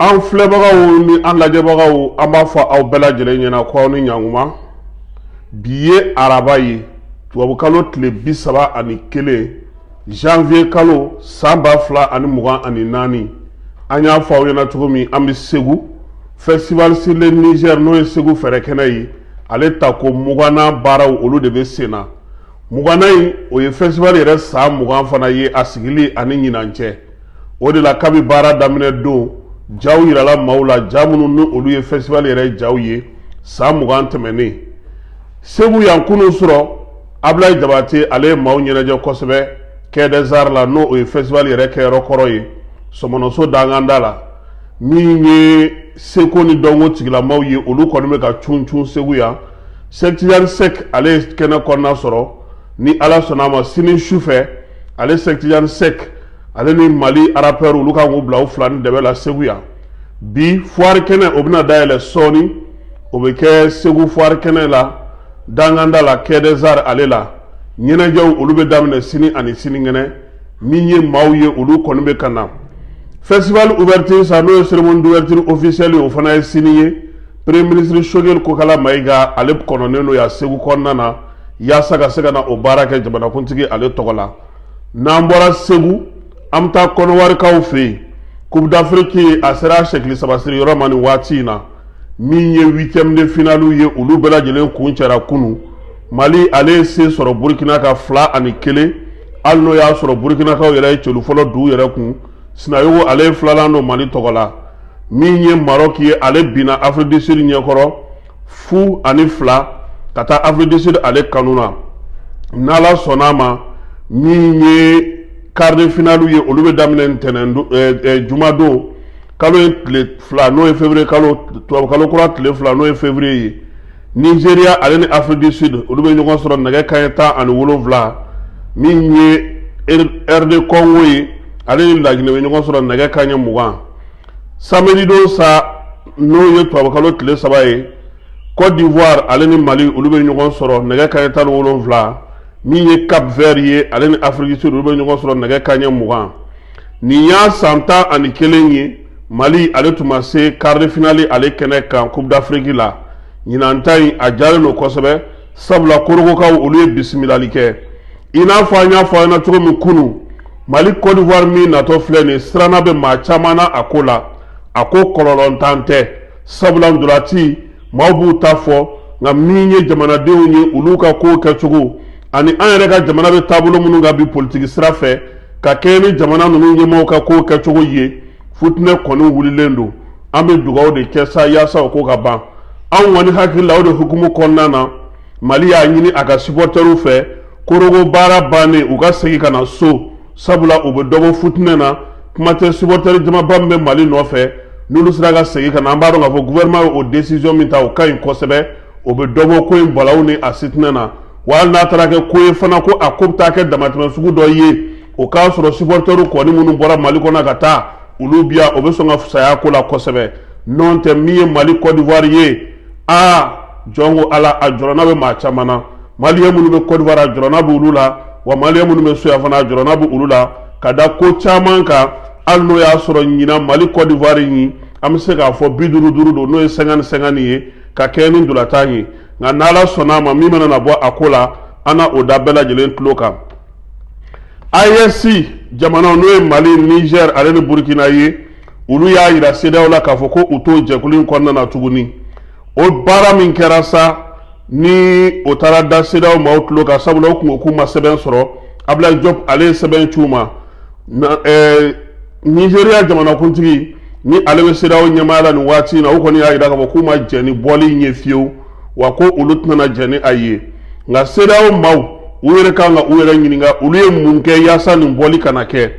an filɛbagaw ni an lajɛbagaw an b'a fɔ aw bɛɛ lajɛlen ɲɛna ko aw ni ɲankuma bi ye araba ye tubabukalo tile 31 janvier kalo san 2024 an y'a fɔ aw ɲɛna cogo min an bɛ Segu festival sur le Niger n'o ye Segu fɛrɛkɛnɛ ye ale ta ko 20 baaraw olu de bɛ sen na 20 in o ye festival yɛrɛ san 20 fana ye a sigili ani ɲinan cɛ o de la kabi baara daminɛ don jaw yirala maaw la ja minnu ni olu ye festival yɛrɛ jaw ye san 20 tɛmɛnen Segu yan kunu sɔrɔ Ablaye Jabate ale ye maaw ɲɛnajɛ kosɛbɛ Quai des Arts la n'o ye festival yɛrɛ kɛyɔrɔ kɔrɔ ye Sɔmɔnɔso danganda la min ye seko ni dɔnko tigilamaw ye olu kɔni bɛ ka cun Segu yan Cheikh Tidiane Seck ale ye kɛnɛ kɔnɔna sɔrɔ ni Ala sɔnna a ma sini sufɛ ale Cheikh Tidiane Seck ale ni Mali rappeur olu ka k'u bila u fila ni dɛbɛ la Segu yan bi foire kɛnɛ o bɛna dayɛlɛ sɔɔni o bɛ kɛ Segu foire kɛnɛ la danganda la Quai des Arts ale la ɲɛnajɛw olu bɛ daminɛ sini ani sinikɛnɛ min ye maaw ye olu kɔni bɛ ka na festival ouverture sa n'o ye cérémonie d'ouverture officielle o fana ye sini ye premier ministre Choguel Kokala Mayiga ale kɔnɔnen don yan Segu kɔnɔna na yaasa ka se ka na o baara kɛ jamanakuntigi ale tɔgɔ la n'an bɔra Segu an bɛ taa Kɔnɔwarikaw fɛ yen Coupe d'Afrique a sera a sɛkili sabasiri yɔrɔ ma nin waati in na min ye 8e de finale ye olu bɛɛ lajɛlen kun cɛra kunu Mali ale ye se sɔrɔ Burkina ka 2-1 hali n'o y'a sɔrɔ Burkinakaw yɛrɛ ye celu fɔlɔ du yɛrɛ kun Sinayogo ale ye filanan don Mali tɔgɔ la min ye Maroc ye ale binna Afrique du Sud ɲɛkɔrɔ 2-2 ka taa Afrique du Sud ale kanu na n'Ala sɔnna ma min ye quart de finale ye olu bɛ daminɛ ntɛnɛn jumadon kalo ye tile 2 n'o ye février kalo tubabukalo kura tile 2 n'o ye février ye Nigeria ale ni Afrique du Sud olu bɛ ɲɔgɔn sɔrɔ nɛgɛ kanɲɛ 17 min ye RD Congo ye ale ni Laginɛ bɛ ɲɔgɔn sɔrɔ nɛgɛ kanɲɛ 20 samedi don sa n'o ye tubabukalo tile 3 ye Côte d'Ivoire ale ni Mali olu bɛ ɲɔgɔn sɔrɔ nɛgɛ kanɲɛ 17 min ye Cap Vert ye ale ni Afrique du Sud olu bɛ ɲɔgɔn sɔrɔ nɛgɛ kanɲɛ 20 nin y'a san 11 ye Mali ale tun ma se quart de finale ale kɛnɛ kan Coupe d'Afrique la ɲinan ta in a jalen don kosɛbɛ sabula Korogokaw olu ye bisimilali kɛ i n'a fɔ an y'a fɔ an ɲɛna cogo min kunu Mali Côte d'Ivoire min natɔ filɛ nin siranna bɛ maa caman na a ko la a ko kɔlɔlɔntan tɛ sabula ndolati maaw b'u ta fɔ nka min ye jamanadenw ye olu ka kow kɛcogo ani an yɛrɛ ka jamana bɛ taabolo minnu ka bi politiki sira fɛ ka kɛ ni jamana ninnu ɲɛmaaw ka kow kɛcogo ye futinɛ kɔni wulilen don an bɛ dugawu de kɛ sa yaasa o ko ka ban anw kɔni hakili la o de hukumu kɔnɔna na Mali y'a ɲini a ka supporteriw fɛ Korogo baara bannen u ka segin ka na so sabula u bɛ dɔbɔ futinɛ na kuma tɛ supporteri jamaba min bɛ Mali nɔfɛ n'olu sera ka segin ka na an b'a dɔn k'a fɔ gouvernement ye o décision min ta o ka ɲi kosɛbɛ o bɛ dɔbɔ ko in balawu ni a sitinɛ na wa hali n'a taara kɛ ko ye fana ko a ko bɛ taa kɛ damatɛmɛ sugu dɔ ye o k'a sɔrɔ supporteriw kɔni minnu bɔra Mali kɔnɔ ka taa olu biya o bɛ sɔn ka fisaya ko la kosɛbɛ n'o tɛ min ye Mali Côte d'Ivoire ye jɔn ko Ala a jɔrɔna bɛ maa caman na Maliyɛn minnu bɛ Côte d'Ivoire a jɔrɔna bɛ olu la wa Maliyɛn minnu bɛ so yan fana a jɔrɔna bɛ olu la ka da ko caman kan hali n'o y'a sɔrɔ ɲinan Mali Côte d'Ivoire in an bɛ se k'a fɔ 50-50 don n'o ye 50-50 ye ka kɛ ni ndolantan ye nka n'Ala sɔnna a ma min mana na bɔ a ko la an na o da bɛɛ lajɛlen tulo kan AES jamanaw n'o ye Mali Niger ale ni Burkina ye olu y'a yira CEDEAO la k'a fɔ ko u t'o jɛkulu in kɔnɔna na tuguni o baara min kɛra sa ni o taara da CEDEAO maaw tulo kan sabula o kun k'u ma sɛbɛn sɔrɔ Ablaye Diop ale ye sɛbɛn c'u ma Nigeria jamanakuntigi ni ale bɛ CEDEAO ɲɛmaaya la nin waati in na u kɔni y'a yira k'a fɔ k'u ma jɛn ni bɔli in ye fiyewu wa ko olu tɛna jɛn ni a ye nka CEDEAO maaw u yɛrɛ kan ka u yɛrɛ ɲininka olu ye mun kɛ yaasa nin bɔli kana kɛ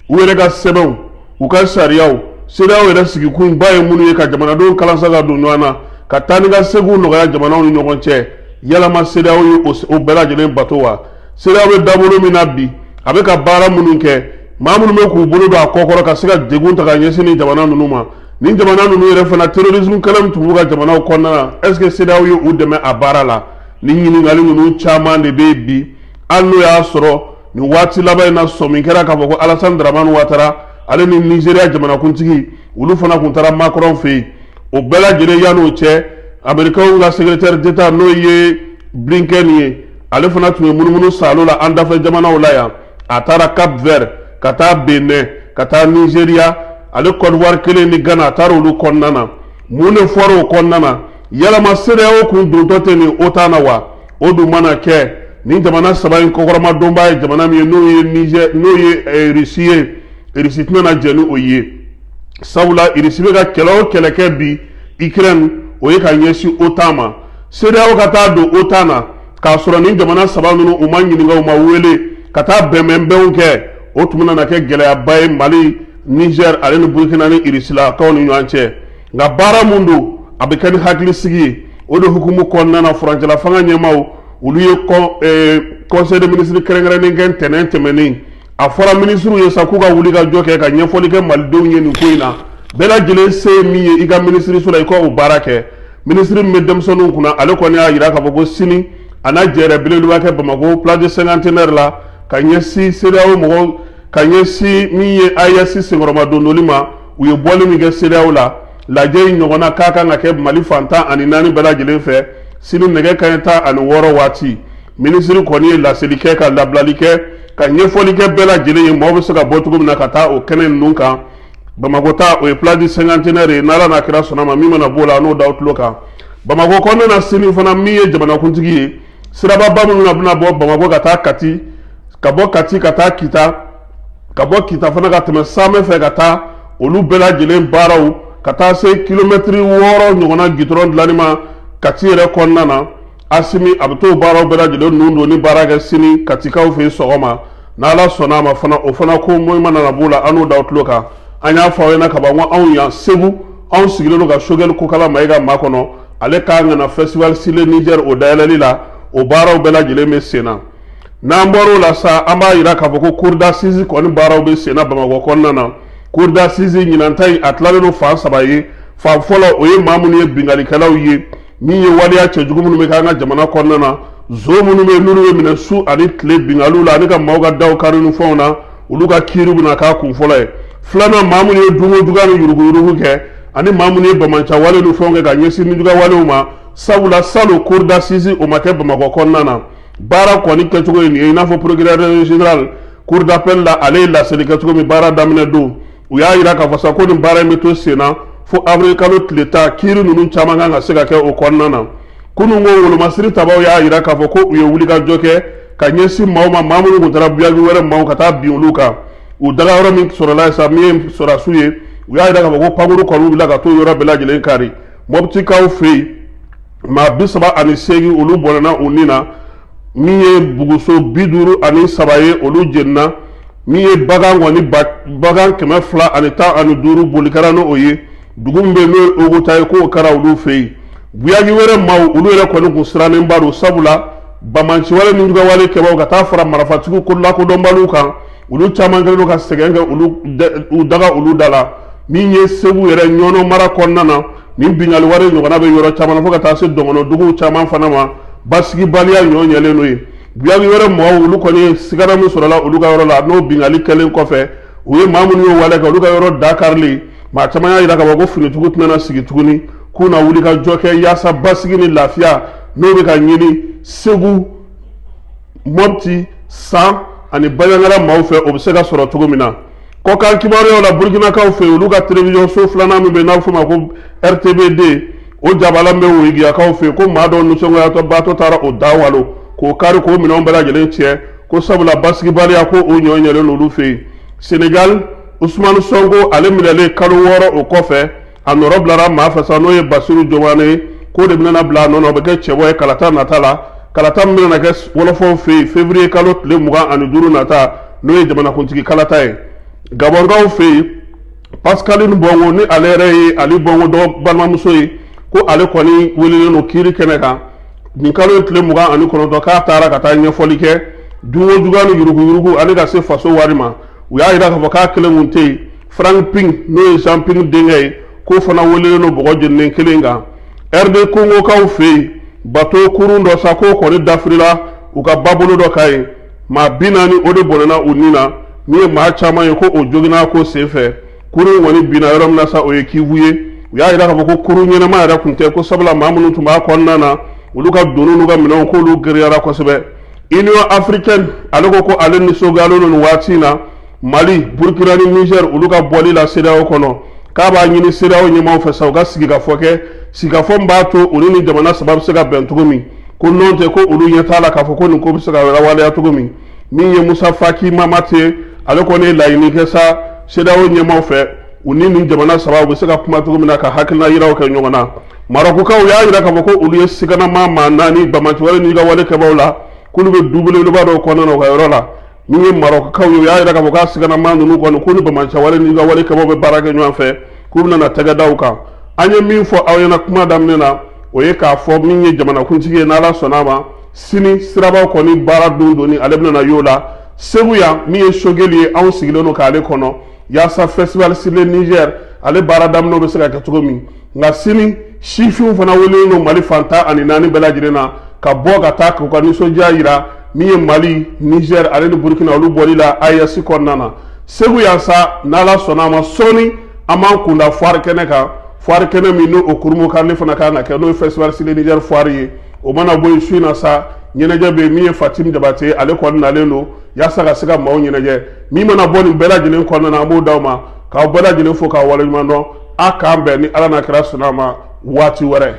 u yɛrɛ ka sɛbɛnw u ka sariyaw CEDEAO yɛrɛ sigikun ba ye minnu ye ka jamanadenw kalansa ka don ɲɔgɔn na ka taa ni ka segu nɔgɔya jamanaw ni ɲɔgɔn cɛ yalama CEDEAO ye o bɛɛ lajɛlen bato wa CEDEAO bɛ dabolo min na bi a bɛ ka baara minnu kɛ maa minnu bɛ k'u bolo don a kɔkɔrɔ ka se ka degun ta ka ɲɛsin ni jamana ninnu ma ni jamana ninnu yɛrɛ fana terrorisme kɛlɛ min tun b'u ka jamanaw kɔnɔna na est-ce que CEDEAO ye u dɛmɛ a baara la ni ɲininkali ninnu caman de bɛ bi hali n'o y'a sɔrɔ nin waati laban in na sɔmi kɛra k'a fɔ ko Alassane Dramane Ouattara ale ni Nigeria jamanakuntigi olu fana kun taara Macron fɛ yen o bɛɛ lajɛlen yan'o cɛ Américains ka secrétaire d'État n'o ye Blinken ye ale fana tun ye munumunu salo la an dafɛ jamanaw la yan a taara Cap Vert ka taa Benin ka taa Nigeria ale Côte d'Ivoire kelen ni Ghana a taara olu kɔnɔna na mun de fɔra o kɔnɔna na yalama CEDEAO kun dontɔ tɛ nin OTAN na wa o dun mana kɛ ni jamana saba in kɔkɔrɔma donba ye jamana min ye n'o ye Niger n'o ye Russie ye Russie tɛna na jɛ ni o ye sabula Russie bɛ ka kɛlɛ o kɛlɛ kɛ bi Ukraine o ye ka ɲɛsin OTAN ma CEDEAO ka taa don OTAN na k'a sɔrɔ ni jamana saba ninnu u ma ɲininka u ma wele ka taa bɛnbɛnbɛnw kɛ o tun bɛna na kɛ gɛlɛyaba ye Mali Niger ale ni Burkina ni Rusilakaw ni ɲɔgɔn cɛ nka baara mun don a bɛ kɛ ni hakilisigi ye o de hukumu kɔnɔna na furancɛla fanga ɲɛmaaw olu ye conseil de ministre kɛrɛnkɛrɛnnen kɛ ntɛnɛn tɛmɛnen a fɔra ministre ye sa k'u ka wuli ka jɔ kɛ ka ɲɛfɔli kɛ malidenw ye nin ko in na bɛɛ lajɛlen se ye min ye i ka ministre so la i ka o baara kɛ ministre min bɛ denmisɛnninw kunna ale kɔni y'a jira k'a fɔ ko sini a n'a jɛɛrɛ belebeleba kɛ Bamako place du cinquantenaire la ka ɲɛsin CEDEAO mɔgɔw ka ɲɛsin min ye AES senkɔrɔma dondoli ma u ye bɔli min kɛ CEDEAO la lajɛ in ɲɔgɔnna k'a kan ka kɛ Mali fan 14 bɛɛ lajɛlen fɛ sini nɛgɛ kanɲɛ 16 waati ministre kɔni ye laseli kɛ ka labilali kɛ ka ɲɛfɔli kɛ bɛɛ lajɛlen ye mɔgɔw bɛ se ka bɔ cogo min na ka taa o kɛnɛ ninnu kan Bamako ta o ye place du cinquantenaire ye n'Ala n'a kira sɔnna ma min mana b'o la n'o da o tulo kan Bamako kɔnɔna na sini fana min ye jamanakuntigi ye sirababa minnu na bɛna bɔ Bamako ka taa Kati ka bɔ Kati ka taa Kita ka bɔ Kita fana ka tɛmɛ Samɛ fɛ ka taa olu bɛɛ lajɛlen baaraw ka taa se kilomɛtiri 6 ɲɔgɔnna gidɔrɔn dilanni ma Kati yɛrɛ kɔnɔna na Asimi a bɛ t'o baaraw bɛɛ lajɛlen ninnu don ni baara kɛ sini Katikaw fɛ yen sɔgɔma n'Ala sɔnna a ma fana o fana ko moyi mana na b'o la an n'o da o tulo kan an y'a fɔ aw ɲɛna ka ban ko anw yan Segu anw sigilen don ka Sogɛli Kokala Mayiga makɔnɔ ale k'an kana festival Sile Niger o dayɛlɛli la o baaraw bɛɛ lajɛlen bɛ sen na n'an bɔr'o la sa an b'a jira k'a fɔ ko cour d'assises kɔni baaraw bɛ sen na Bamako kɔnɔna na cour d'assises ɲinanta in a tilalen don fan 3 ye fan fɔlɔ o ye maa minnu ye bingalikɛlaw ye min ye waleya cɛjugu minnu bɛ k'an ka jamana kɔnɔna na zo minnu bɛ n'olu bɛ minɛ su ani tile bingaliw la ani ka maaw ka daw kari ni fɛnw na olu ka kiiriw bɛna k'a kun fɔlɔ ye filanan maa minnu ye dunkojuguya ni yuruguyurugu kɛ ani maa minnu ye bamaca wale ni fɛnw kɛ ka ɲɛsin nijuguya walew ma sabula salon cour d'assises o ma kɛ Bamako kɔnɔna na baara kɔni kɛcogo ye nin ye i n'a fɔ procureur général cour d'appel la ale ye laseli kɛcogo min baara daminɛ don u y'a jira k'a fɔ sa ko nin baara in bɛ to sen na fo avril kalo tile 10 kiiri ninnu caman kan ka se ka kɛ o kɔnɔna na kunun ko wolomasiri tabaw y'a jira k'a fɔ ko u ye wulikajɔ kɛ ka ɲɛsin maaw ma maa minnu tun taara buyagi wɛrɛ maaw ka taa bin olu kan u daga yɔrɔ min sɔrɔla ye sa min ye sɔrɔdasiw ye u y'a jira k'a fɔ ko pankuru kɔni wulila ka t'o yɔrɔ bɛɛ lajɛlen kari Mɔptikaw fɛ yen maa 38 olu bɔnɛna u ni na min ye buguso 53 ye olu jenina min ye bagan kɔni bagan 215 bolikɛla n'o ye dugu min bɛ yen n'o ye Oguta ye k'o kɛra olu fɛ yen buyagi wɛrɛ maaw olu yɛrɛ kɔni kun sirannen ba don sabula bamanci wale ni juguya wale kɛbaaw ka taa fara marafatigiw ko lakodɔnbaliw kan olu caman kɛlen don ka sɛgɛn kɛ u daga olu da la min ye Segu yɛrɛ ɲɔnɔ mara kɔnɔna na nin bingali wale ɲɔgɔnna bɛ yɔrɔ caman na fo ka taa se dɔngɔnɔduguw caman fana ma basigibaliya ɲɔ ɲɛlen n'o ye buyagi wɛrɛ maaw olu kɔni ye sigara min sɔrɔla olu ka yɔrɔ la n'o bingali kɛlen kɔfɛ u ye maa minnu ye wale kɛ olu ka yɔrɔ dakarili maa caman y'a jira k'a fɔ ko finitigiw tɛna sigi tuguni k'u na wuli ka jɔ kɛ yaasa basigi ni lafiya n'o bɛ ka ɲini Segu Mopti San ani Baɲangara maaw fɛ o bɛ se ka sɔrɔ cogo min na kɔkan kibaruyaw la Burkinakaw fɛ olu ka télévision so filanan min bɛ n'a bɛ f'o ma ko RTBD o jabalan bɛ Woyigiyakaw fɛ ko maa dɔw nisɔngoyatɔ baatɔ taara o da walo k'o kari k'o minɛnw bɛɛ lajɛlen tiɲɛ ko sabula basigibaliya ko o ɲɔ ɲɛlen n'olu fɛ yen Sénégal Ousmane Sonko ale minɛlen kalo 6 o kɔfɛ a nɔrɔ bilara maa fɛ sa n'o ye Basiru Jomane ye k'o de bɛna bila a nɔ na o bɛ kɛ cɛbɔ ye kalata nata la kalata min bɛna kɛ wɔlɔfɔw fɛ yen février kalo tile 25 nata n'o ye jamanakuntigi kalata ye Gabɔnkaw fɛ yen Pascaline Bongo ni ale yɛrɛ ye Ali Bongo dɔgɔ balimamuso ye ko ale kɔni welelen don kiiri kɛnɛ kan nin kalo ye tile 29 k'a taara ka taa ɲɛfɔli kɛ dunkojuguya ni yuruguyurugu ale ka se faso wari ma u y'a jira k'a fɔ k'a kelen kun tɛ yen Frank Ping n'o ye Jean Ping denkɛ ye k'o fana welelen don bɔgɔ jeninen kelen kan RD Congokaw fɛ yen bateau kurun dɔ sa k'o kɔni dafirila u ka babolo dɔ ka ye maa 40 o de bɔnɛna u ni na min ye maa caman ye ko o joginna ko senfɛ kuru woni bina yorom na sa o ye kivuye ya ira ka ko kuru nyena ma da kunte ko sabla mamunu tuma ko nana uluka donu nuga minon ko lu geriyara ko sebe Union africaine aloko ko alen ni sogalo no watina Mali Burkina ni Niger uluka boli la CEDEAO kono kaba nyini CEDEAO nyema fa sawga siga foke siga fo mbato ulini jamana sababu sega bentugumi ko nonte ko ulu yetala ka fo ko ni ko sega wala ya tugumi mi ye Musa Faki Mamate aloko ne layini kesa CEDEAO nyema fa unini jamana sababu sega kuma tugumi na ka hakina yirawo ka nyongona Maroko ka ya yira ka ko ulu yesigana mama nani bamanti wala ni ga wale ka bawla kulu be double le bado ko nano ka yorola mi Maroko ka ya yira ka ko sigana manu nu ko kulu bamanti wala ni ga wale ka bawbe barage nyon fe kubna na taga dawka anya min fo awyana kuma damnena o ye ka fo min ye jamana kuntigi na la sonama sini siraba ko ni bara dundo ni alebna na yola seguya mi ye shogeli aw sigileno ka ale kono ya sa festival sile Niger ale bara damno be sega ka tugomi nga sini shifu fana wele no Mali fanta ani nani bela jirena ka boga ta ko ni so jaira mi ye Mali Niger ale ni Burkina olu bolila ayasi konnana seguya sa na la sonama soni aman kunda foire kene mi no okurmu karne fana kana ke no festival sile Niger foire o mana boy suina sa nyeneje be mi Fatim Jabate ale ko na leno ya saka sika mawo nyeneje mi mana boni bela jinen ko na mo dawma ka bela jinen fo ka wala mano aka be ni ala na kira sunama wati wore